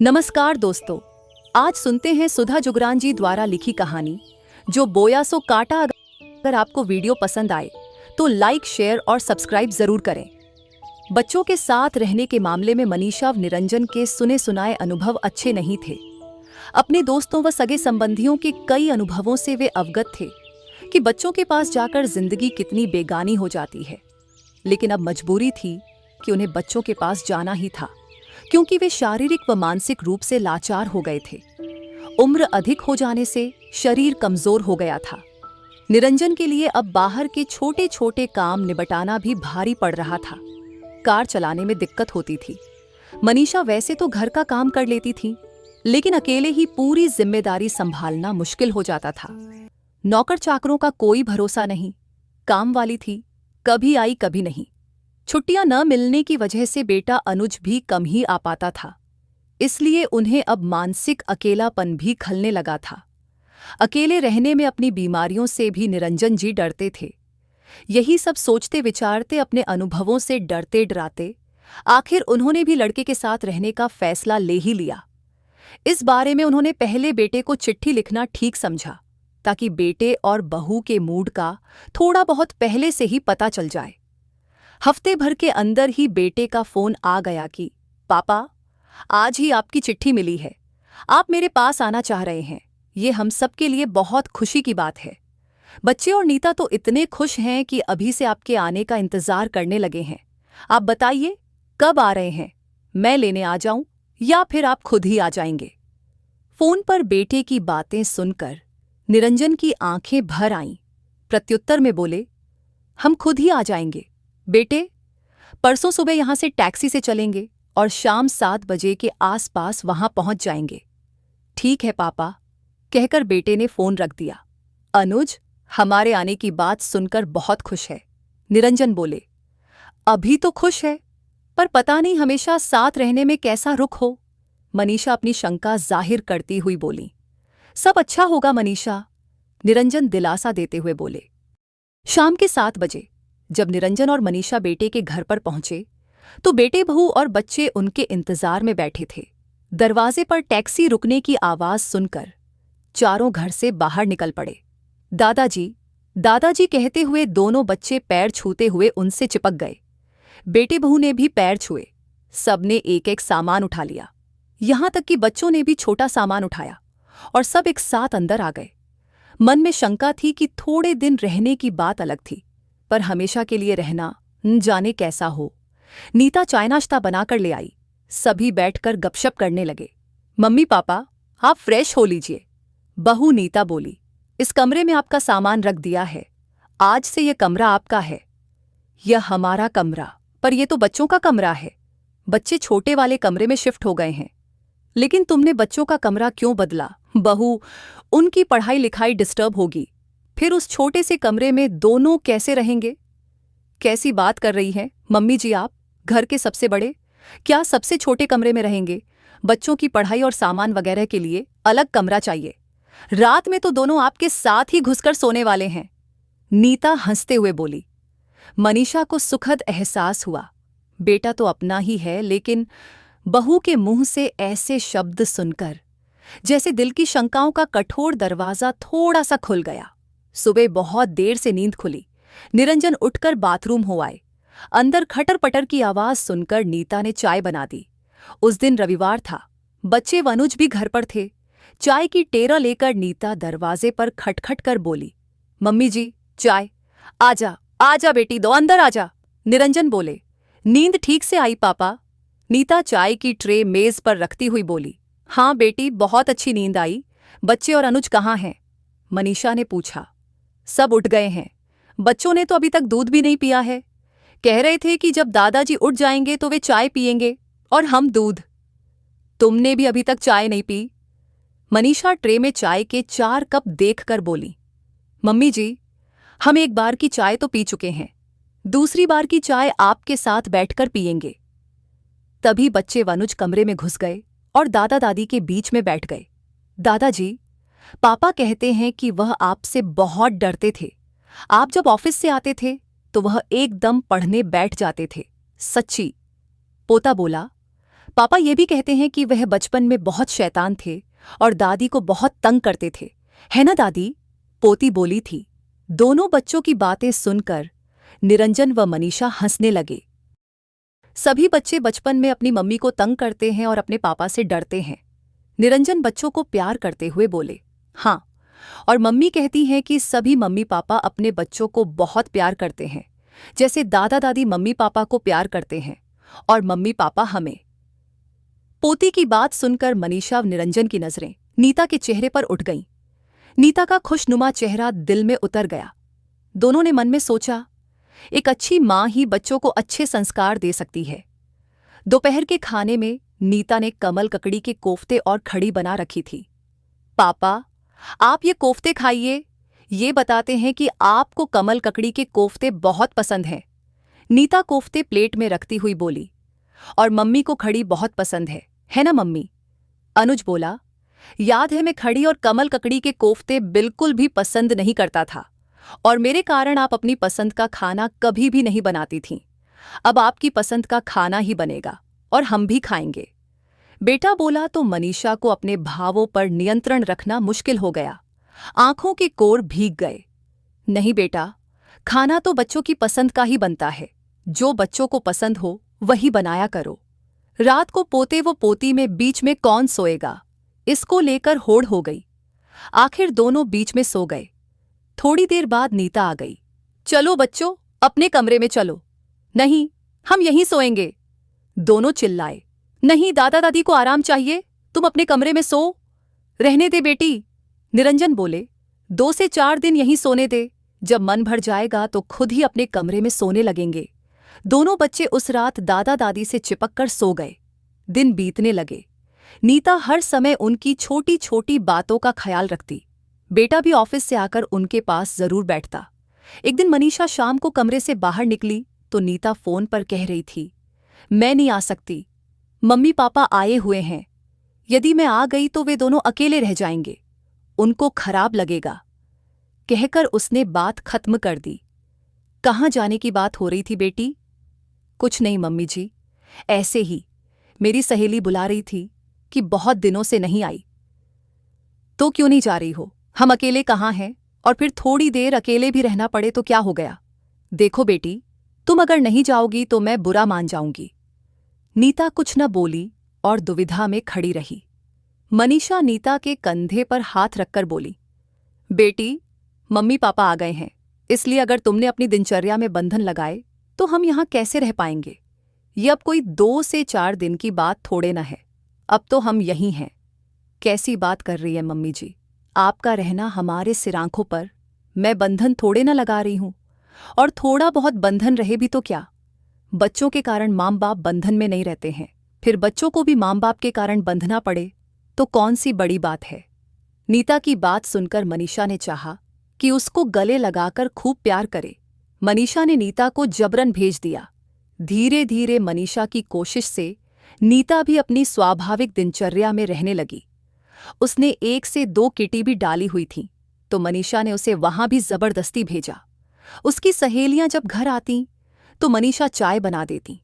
नमस्कार दोस्तों, आज सुनते हैं सुधा जुगरान जी द्वारा लिखी कहानी जो बोया सो काटा। अगर आपको वीडियो पसंद आए तो लाइक, शेयर और सब्सक्राइब जरूर करें। बच्चों के साथ रहने के मामले में मनीषा व निरंजन के सुने सुनाए अनुभव अच्छे नहीं थे। अपने दोस्तों व सगे संबंधियों के कई अनुभवों से वे अवगत थे कि बच्चों के पास जाकर जिंदगी कितनी बेगानी हो जाती है। लेकिन अब मजबूरी थी कि उन्हें बच्चों के पास जाना ही था, क्योंकि वे शारीरिक व मानसिक रूप से लाचार हो गए थे। उम्र अधिक हो जाने से शरीर कमजोर हो गया था। निरंजन के लिए अब बाहर के छोटे छोटे काम निपटाना भी भारी पड़ रहा था। कार चलाने में दिक्कत होती थी। मनीषा वैसे तो घर का काम कर लेती थी, लेकिन अकेले ही पूरी जिम्मेदारी संभालना मुश्किल हो जाता था। नौकर चाकरों का कोई भरोसा नहीं। काम वाली थी, कभी आई कभी नहीं। छुट्टियां न मिलने की वजह से बेटा अनुज भी कम ही आ पाता था, इसलिए उन्हें अब मानसिक अकेलापन भी खलने लगा था। अकेले रहने में अपनी बीमारियों से भी निरंजन जी डरते थे। यही सब सोचते विचारते, अपने अनुभवों से डरते डराते आखिर उन्होंने भी लड़के के साथ रहने का फैसला ले ही लिया। इस बारे में उन्होंने पहले बेटे को चिट्ठी लिखना ठीक समझा, ताकि बेटे और बहू के मूड का थोड़ा बहुत पहले से ही पता चल जाए। हफ्ते भर के अंदर ही बेटे का फोन आ गया कि पापा, आज ही आपकी चिट्ठी मिली है। आप मेरे पास आना चाह रहे हैं। ये हम सब के लिए बहुत खुशी की बात है। बच्चे और नीता तो इतने खुश हैं कि अभी से आपके आने का इंतजार करने लगे हैं। आप बताइए कब आ रहे हैं? मैं लेने आ जाऊं या फिर आप खुद ही आ जाएंगे? फोन पर बेटे की बातें सुनकर निरंजन की आंखें भर आईं। प्रत्युत्तर में बोले, हम खुद ही आ जाएंगे बेटे। परसों सुबह यहां से टैक्सी से चलेंगे और शाम 7 बजे के आसपास वहां पहुंच जाएंगे। ठीक है पापा, कहकर बेटे ने फोन रख दिया। अनुज हमारे आने की बात सुनकर बहुत खुश है। निरंजन बोले, अभी तो खुश है, पर पता नहीं हमेशा साथ रहने में कैसा रुख हो। मनीषा अपनी शंका जाहिर करती हुई बोली। सब अच्छा होगा मनीषा, निरंजन दिलासा देते हुए बोले। शाम के 7 बजे जब निरंजन और मनीषा बेटे के घर पर पहुंचे तो बेटे, बहू और बच्चे उनके इंतजार में बैठे थे। दरवाजे पर टैक्सी रुकने की आवाज सुनकर चारों घर से बाहर निकल पड़े। दादाजी, दादाजी कहते हुए दोनों बच्चे पैर छूते हुए उनसे चिपक गए। बेटे बहू ने भी पैर छुए। सबने एक एक सामान उठा लिया। यहां तक कि बच्चों ने भी छोटा सामान उठाया और सब एक साथ अंदर आ गए। मन में शंका थी कि थोड़े दिन रहने की बात अलग थी, पर हमेशा के लिए रहना न जाने कैसा हो। नीता चाय नाश्ता बनाकर ले आई। सभी बैठकर गपशप करने लगे। मम्मी पापा, आप फ्रेश हो लीजिए, बहू नीता बोली। इस कमरे में आपका सामान रख दिया है। आज से यह कमरा आपका है। यह हमारा कमरा, पर यह तो बच्चों का कमरा है। बच्चे छोटे वाले कमरे में शिफ्ट हो गए हैं। लेकिन तुमने बच्चों का कमरा क्यों बदला? बहू, उनकी पढ़ाई लिखाई डिस्टर्ब होगी, फिर उस छोटे से कमरे में दोनों कैसे रहेंगे? कैसी बात कर रही हैं मम्मी जी आप? घर के सबसे बड़े क्या सबसे छोटे कमरे में रहेंगे? बच्चों की पढ़ाई और सामान वगैरह के लिए अलग कमरा चाहिए। रात में तो दोनों आपके साथ ही घुसकर सोने वाले हैं, नीता हंसते हुए बोली। मनीषा को सुखद एहसास हुआ। बेटा तो अपना ही है, लेकिन बहू के मुंह से ऐसे शब्द सुनकर जैसे दिल की शंकाओं का कठोर दरवाजा थोड़ा सा खुल गया। सुबह बहुत देर से नींद खुली। निरंजन उठकर बाथरूम हो आए। अंदर खटर पटर की आवाज सुनकर नीता ने चाय बना दी। उस दिन रविवार था। बच्चे व अनुज भी घर पर थे। चाय की टेरा लेकर नीता दरवाजे पर खटखट कर बोली, मम्मी जी चाय। आजा आजा बेटी, दो अंदर आजा, निरंजन बोले। नींद ठीक से आई पापा, नीता चाय की ट्रे मेज पर रखती हुई बोली। हाँ बेटी, बहुत अच्छी नींद आई। बच्चे और अनुज कहाँ हैं? मनीषा ने पूछा। सब उठ गए हैं। बच्चों ने तो अभी तक दूध भी नहीं पिया है। कह रहे थे कि जब दादाजी उठ जाएंगे तो वे चाय पिएंगे और हम दूध। तुमने भी अभी तक चाय नहीं पी? मनीषा ट्रे में चाय के 4 कप देखकर बोली। मम्मी जी, हम एक बार की चाय तो पी चुके हैं, दूसरी बार की चाय आपके साथ बैठकर पिएंगे। तभी बच्चे वनुज कमरे में घुस गए और दादा दादी के बीच में बैठ गए। दादाजी, पापा कहते हैं कि वह आपसे बहुत डरते थे। आप जब ऑफिस से आते थे तो वह एकदम पढ़ने बैठ जाते थे। सच्ची? पोता बोला। पापा ये भी कहते हैं कि वह बचपन में बहुत शैतान थे और दादी को बहुत तंग करते थे, है ना दादी? पोती बोली थी। दोनों बच्चों की बातें सुनकर निरंजन व मनीषा हंसने लगे। सभी बच्चे बचपन में अपनी मम्मी को तंग करते हैं और अपने पापा से डरते हैं। निरंजन बच्चों को प्यार करते हुए बोले, हाँ, और मम्मी कहती हैं कि सभी मम्मी पापा अपने बच्चों को बहुत प्यार करते हैं, जैसे दादा दादी मम्मी पापा को प्यार करते हैं और मम्मी पापा हमें। पोती की बात सुनकर मनीषा व निरंजन की नजरें नीता के चेहरे पर उठ गईं। नीता का खुशनुमा चेहरा दिल में उतर गया। दोनों ने मन में सोचा, एक अच्छी माँ ही बच्चों को अच्छे संस्कार दे सकती है। दोपहर के खाने में नीता ने कमल ककड़ी के कोफ्ते और खड़ी बना रखी थी। पापा, आप ये कोफ्ते खाइए, ये बताते हैं कि आपको कमल ककड़ी के कोफ्ते बहुत पसंद हैं। नीता कोफ्ते प्लेट में रखती हुई बोली, और मम्मी को खड़ी बहुत पसंद है ना मम्मी? अनुज बोला, याद है मैं खड़ी और कमल ककड़ी के कोफ्ते बिल्कुल भी पसंद नहीं करता था और मेरे कारण आप अपनी पसंद का खाना कभी भी नहीं बनाती थीं। अब आपकी पसंद का खाना ही बनेगा और हम भी खाएंगे। बेटा बोला तो मनीषा को अपने भावों पर नियंत्रण रखना मुश्किल हो गया। आंखों के कोर भीग गए। नहीं बेटा, खाना तो बच्चों की पसंद का ही बनता है। जो बच्चों को पसंद हो वही बनाया करो। रात को पोते व पोती में बीच में कौन सोएगा, इसको लेकर होड़ हो गई। आखिर दोनों बीच में सो गए। थोड़ी देर बाद नीता आ गई। चलो बच्चों, अपने कमरे में चलो। नहीं, हम यहीं सोएंगे। दोनों चिल्लाए। नहीं, दादा दादी को आराम चाहिए, तुम अपने कमरे में सो। रहने दे बेटी, निरंजन बोले, 2 से 4 दिन यहीं सोने दे। जब मन भर जाएगा तो खुद ही अपने कमरे में सोने लगेंगे। दोनों बच्चे उस रात दादा दादी से चिपक कर सो गए। दिन बीतने लगे। नीता हर समय उनकी छोटी छोटी बातों का ख्याल रखती। बेटा भी ऑफिस से आकर उनके पास जरूर बैठता। एक दिन मनीषा शाम को कमरे से बाहर निकली तो नीता फोन पर कह रही थी, मैं नहीं आ सकती, मम्मी पापा आए हुए हैं। यदि मैं आ गई तो वे दोनों अकेले रह जाएंगे, उनको खराब लगेगा। कहकर उसने बात खत्म कर दी। कहाँ जाने की बात हो रही थी बेटी? कुछ नहीं मम्मी जी, ऐसे ही मेरी सहेली बुला रही थी कि बहुत दिनों से नहीं आई। तो क्यों नहीं जा रही हो? हम अकेले कहाँ हैं? और फिर थोड़ी देर अकेले भी रहना पड़े तो क्या हो गया? देखो बेटी, तुम अगर नहीं जाओगी तो मैं बुरा मान जाऊंगी। नीता कुछ न बोली और दुविधा में खड़ी रही। मनीषा नीता के कंधे पर हाथ रखकर बोली, बेटी, मम्मी पापा आ गए हैं, इसलिए अगर तुमने अपनी दिनचर्या में बंधन लगाए तो हम यहाँ कैसे रह पाएंगे? ये अब कोई 2 से 4 दिन की बात थोड़े न है। अब तो हम यहीं हैं। कैसी बात कर रही है मम्मी जी? आपका रहना हमारे सिर आंखों पर। मैं बंधन थोड़े न लगा रही हूं। और थोड़ा बहुत बंधन रहे भी तो क्या? बच्चों के कारण माँ बाप बंधन में नहीं रहते हैं, फिर बच्चों को भी माँ बाप के कारण बंधना पड़े तो कौन सी बड़ी बात है? नीता की बात सुनकर मनीषा ने चाहा कि उसको गले लगाकर खूब प्यार करे। मनीषा ने नीता को जबरन भेज दिया। धीरे धीरे मनीषा की कोशिश से नीता भी अपनी स्वाभाविक दिनचर्या में रहने लगी। उसने 1 से 2 किटी भी डाली हुई थी तो मनीषा ने उसे वहां भी जबरदस्ती भेजा। उसकी सहेलियां जब घर आती तो मनीषा चाय बना देती,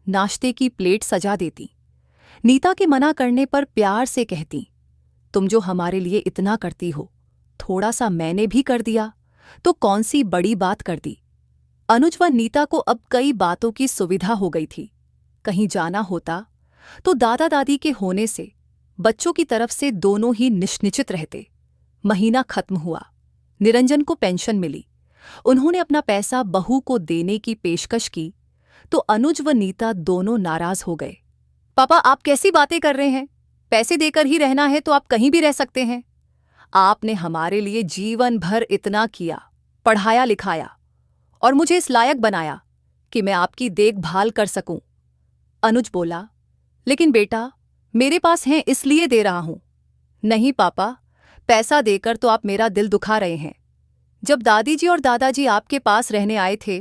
नाश्ते की प्लेट सजा देती। नीता के मना करने पर प्यार से कहती, तुम जो हमारे लिए इतना करती हो, थोड़ा सा मैंने भी कर दिया तो कौन सी बड़ी बात कर दी। अनुज व नीता को अब कई बातों की सुविधा हो गई थी। कहीं जाना होता तो दादा दादी के होने से बच्चों की तरफ से दोनों ही निश्चिंत रहते। महीना खत्म हुआ। निरंजन को पेंशन मिली। उन्होंने अपना पैसा बहू को देने की पेशकश की तो अनुज व नीता दोनों नाराज हो गए। पापा, आप कैसी बातें कर रहे हैं? पैसे देकर ही रहना है तो आप कहीं भी रह सकते हैं। आपने हमारे लिए जीवन भर इतना किया, पढ़ाया लिखाया और मुझे इस लायक बनाया कि मैं आपकी देखभाल कर सकूं। अनुज बोला, लेकिन बेटा, मेरे पास हैं इसलिए दे रहा हूं। नहीं पापा, पैसा देकर तो आप मेरा दिल दुखा रहे हैं। जब दादी जी और दादाजी आपके पास रहने आए थे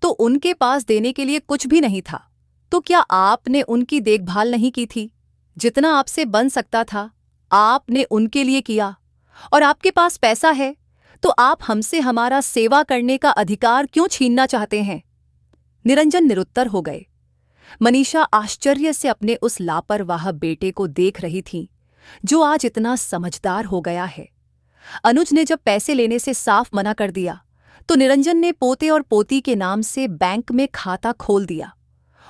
तो उनके पास देने के लिए कुछ भी नहीं था, तो क्या आपने उनकी देखभाल नहीं की थी? जितना आपसे बन सकता था आपने उनके लिए किया। और आपके पास पैसा है तो आप हमसे हमारा सेवा करने का अधिकार क्यों छीनना चाहते हैं? निरंजन निरुत्तर हो गए। मनीषा आश्चर्य से अपने उस लापरवाह बेटे को देख रही थी जो आज इतना समझदार हो गया है। अनुज ने जब पैसे लेने से साफ मना कर दिया तो निरंजन ने पोते और पोती के नाम से बैंक में खाता खोल दिया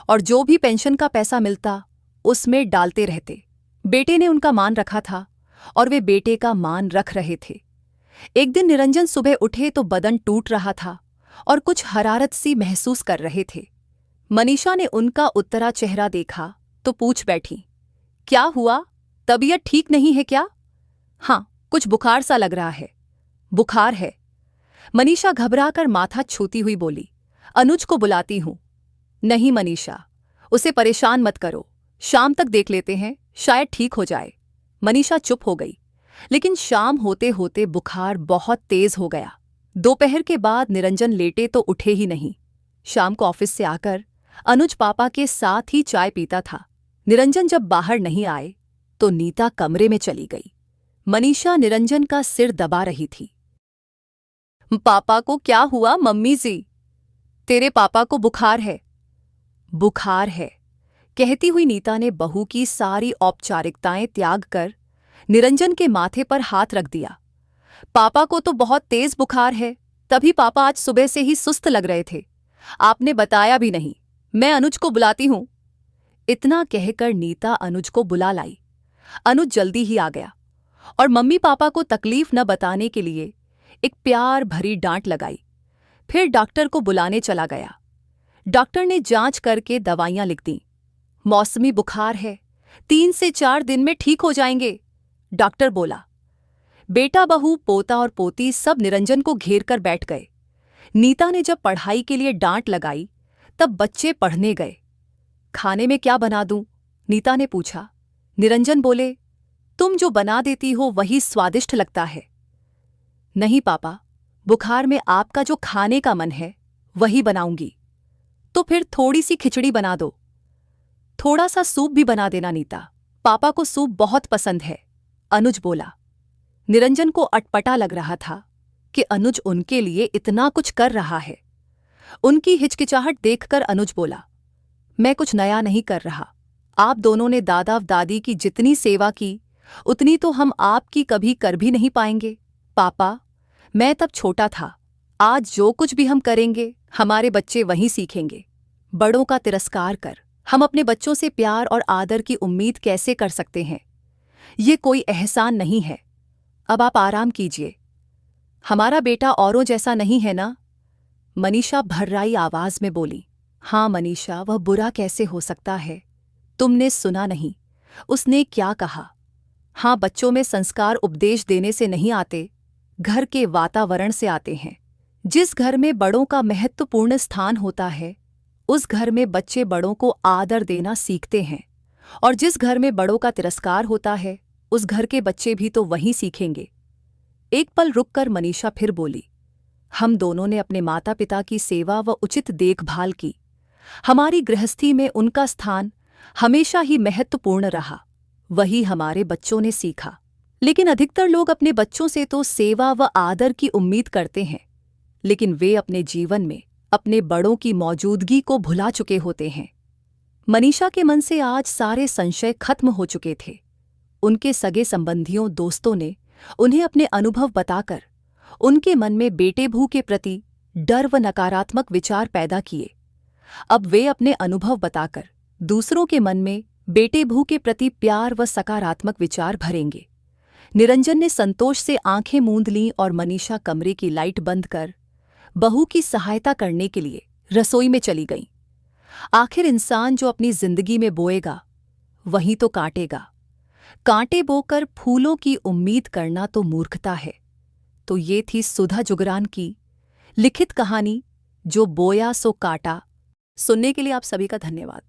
और जो भी पेंशन का पैसा मिलता उसमें डालते रहते। बेटे ने उनका मान रखा था और वे बेटे का मान रख रहे थे। एक दिन निरंजन सुबह उठे तो बदन टूट रहा था और कुछ हरारत सी महसूस कर रहे थे। मनीषा ने उनका उत्तरा चेहरा देखा तो पूछ बैठी, क्या हुआ, तबीयत ठीक नहीं है क्या? हाँ, कुछ बुखार सा लग रहा है। बुखार है? मनीषा घबराकर माथा छूती हुई बोली। अनुज को बुलाती हूं। नहीं मनीषा, उसे परेशान मत करो, शाम तक देख लेते हैं, शायद ठीक हो जाए। मनीषा चुप हो गई, लेकिन शाम होते होते बुखार बहुत तेज हो गया। दोपहर के बाद निरंजन लेटे तो उठे ही नहीं। शाम को ऑफिस से आकर अनुज पापा के साथ ही चाय पीता था। निरंजन जब बाहर नहीं आए तो नीता कमरे में चली गई। मनीषा निरंजन का सिर दबा रही थी। पापा को क्या हुआ मम्मी जी? तेरे पापा को बुखार है। बुखार है, कहती हुई नीता ने बहू की सारी औपचारिकताएं त्याग कर निरंजन के माथे पर हाथ रख दिया। पापा को तो बहुत तेज बुखार है, तभी पापा आज सुबह से ही सुस्त लग रहे थे। आपने बताया भी नहीं। मैं अनुज को बुलाती हूं। इतना कहकर नीता अनुज को बुला लाई। अनुज जल्दी ही आ गया और मम्मी पापा को तकलीफ न बताने के लिए एक प्यार भरी डांट लगाई। फिर डॉक्टर को बुलाने चला गया। डॉक्टर ने जांच करके दवाइयां लिख दी। मौसमी बुखार है, 3 से 4 दिन में ठीक हो जाएंगे, डॉक्टर बोला। बेटा बहू पोता और पोती सब निरंजन को घेर कर बैठ गए। नीता ने जब पढ़ाई के लिए डांट लगाई तब बच्चे पढ़ने गए। खाने में क्या बना दूं? नीता ने पूछा। निरंजन बोले, तुम जो बना देती हो वही स्वादिष्ट लगता है। नहीं पापा, बुखार में आपका जो खाने का मन है वही बनाऊंगी। तो फिर थोड़ी सी खिचड़ी बना दो। थोड़ा सा सूप भी बना देना नीता, पापा को सूप बहुत पसंद है, अनुज बोला। निरंजन को अटपटा लग रहा था कि अनुज उनके लिए इतना कुछ कर रहा है। उनकी हिचकिचाहट देखकर अनुज बोला, मैं कुछ नया नहीं कर रहा। आप दोनों ने दादा दादी की जितनी सेवा की उतनी तो हम आपकी कभी कर भी नहीं पाएंगे। पापा, मैं तब छोटा था, आज जो कुछ भी हम करेंगे हमारे बच्चे वहीं सीखेंगे। बड़ों का तिरस्कार कर हम अपने बच्चों से प्यार और आदर की उम्मीद कैसे कर सकते हैं? ये कोई एहसान नहीं है। अब आप आराम कीजिए। हमारा बेटा औरों जैसा नहीं है ना? मनीषा भर्राई आवाज में बोली। हाँ मनीषा, वह बुरा कैसे हो सकता है? तुमने सुना नहीं उसने क्या कहा? हाँ, बच्चों में संस्कार उपदेश देने से नहीं आते, घर के वातावरण से आते हैं। जिस घर में बड़ों का महत्वपूर्ण स्थान होता है उस घर में बच्चे बड़ों को आदर देना सीखते हैं, और जिस घर में बड़ों का तिरस्कार होता है उस घर के बच्चे भी तो वही सीखेंगे। एक पल रुककर मनीषा फिर बोली, हम दोनों ने अपने माता पिता की सेवा व उचित देखभाल की। हमारी गृहस्थी में उनका स्थान हमेशा ही महत्वपूर्ण रहा, वही हमारे बच्चों ने सीखा। लेकिन अधिकतर लोग अपने बच्चों से तो सेवा व आदर की उम्मीद करते हैं, लेकिन वे अपने जीवन में अपने बड़ों की मौजूदगी को भुला चुके होते हैं। मनीषा के मन से आज सारे संशय खत्म हो चुके थे। उनके सगे संबंधियों दोस्तों ने उन्हें अपने अनुभव बताकर उनके मन में बेटे भू के प्रति डर व नकारात्मक विचार पैदा किए। अब वे अपने अनुभव बताकर दूसरों के मन में बेटे भू के प्रति प्यार व सकारात्मक विचार भरेंगे। निरंजन ने संतोष से आंखें मूंद लीं और मनीषा कमरे की लाइट बंद कर बहू की सहायता करने के लिए रसोई में चली गईं। आखिर इंसान जो अपनी जिंदगी में बोएगा वहीं तो काटेगा। कांटे बोकर फूलों की उम्मीद करना तो मूर्खता है। तो ये थी सुधा जुगरान की लिखित कहानी जो बोया सो काटा। सुनने के लिए आप सभी का धन्यवाद।